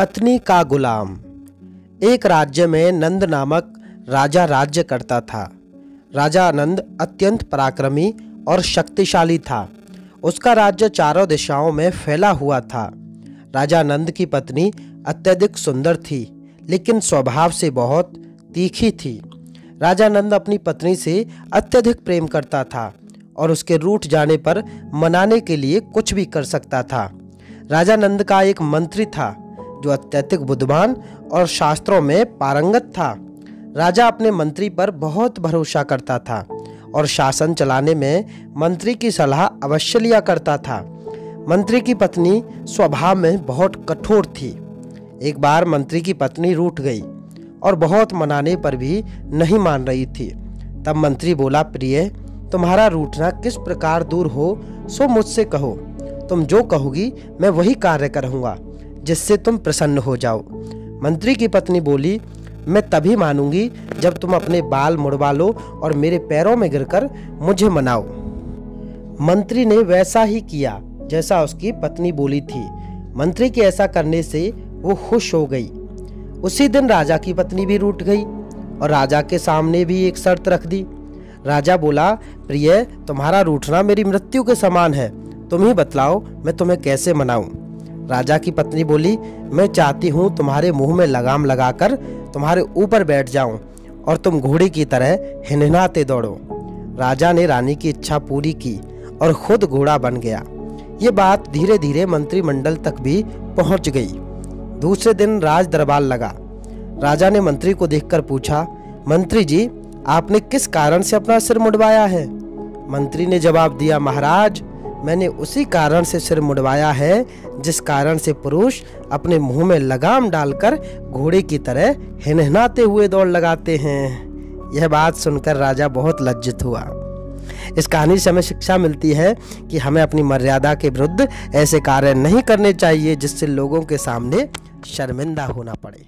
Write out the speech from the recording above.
पत्नी का गुलाम। एक राज्य में नंद नामक राजा राज्य करता था। राजा नंद अत्यंत पराक्रमी और शक्तिशाली था। उसका राज्य चारों दिशाओं में फैला हुआ था। राजा नंद की पत्नी अत्यधिक सुंदर थी, लेकिन स्वभाव से बहुत तीखी थी। राजा नंद अपनी पत्नी से अत्यधिक प्रेम करता था और उसके रूठ जाने पर मनाने के लिए कुछ भी कर सकता था। राजा नंद का एक मंत्री था जो अत्यधिक बुद्धिमान और शास्त्रों में पारंगत था। राजा अपने मंत्री पर बहुत भरोसा करता था और शासन चलाने में मंत्री की सलाह अवश्य लिया करता था। मंत्री की पत्नी स्वभाव में बहुत कठोर थी। एक बार मंत्री की पत्नी रूठ गई और बहुत मनाने पर भी नहीं मान रही थी। तब मंत्री बोला, प्रिय, तुम्हारा रूठना किस प्रकार दूर हो सो मुझसे कहो। तुम जो कहोगी मैं वही कार्य करूँगा जिससे तुम प्रसन्न हो जाओ। मंत्री की पत्नी बोली, मैं तभी मानूंगी जब तुम अपने बाल मुड़वा लो और मेरे पैरों में गिरकर मुझे मनाओ। मंत्री ने वैसा ही किया जैसा उसकी पत्नी बोली थी। मंत्री के ऐसा करने से वो खुश हो गई। उसी दिन राजा की पत्नी भी रूठ गई और राजा के सामने भी एक शर्त रख दी। राजा बोला, प्रिय, तुम्हारा रूठना मेरी मृत्यु के समान है। तुम ही बतलाओ मैं तुम्हें कैसे मनाऊं। राजा की पत्नी बोली, मैं चाहती हूँ तुम्हारे मुंह में लगाम लगाकर तुम्हारे ऊपर बैठ जाऊं और तुम घोड़े की तरह हिनहिनाते दौड़ो। राजा ने रानी की इच्छा पूरी की और खुद घोड़ा बन गया। ये बात धीरे धीरे मंत्रिमंडल तक भी पहुंच गई। दूसरे दिन राज दरबार लगा। राजा ने मंत्री को देखकर पूछा, मंत्री जी, आपने किस कारण से अपना सिर मुंडवाया है? मंत्री ने जवाब दिया, महाराज, मैंने उसी कारण से सिर मुंडवाया है जिस कारण से पुरुष अपने मुंह में लगाम डालकर घोड़े की तरह हिनहिनाते हुए दौड़ लगाते हैं। यह बात सुनकर राजा बहुत लज्जित हुआ। इस कहानी से हमें शिक्षा मिलती है कि हमें अपनी मर्यादा के विरुद्ध ऐसे कार्य नहीं करने चाहिए जिससे लोगों के सामने शर्मिंदा होना पड़े।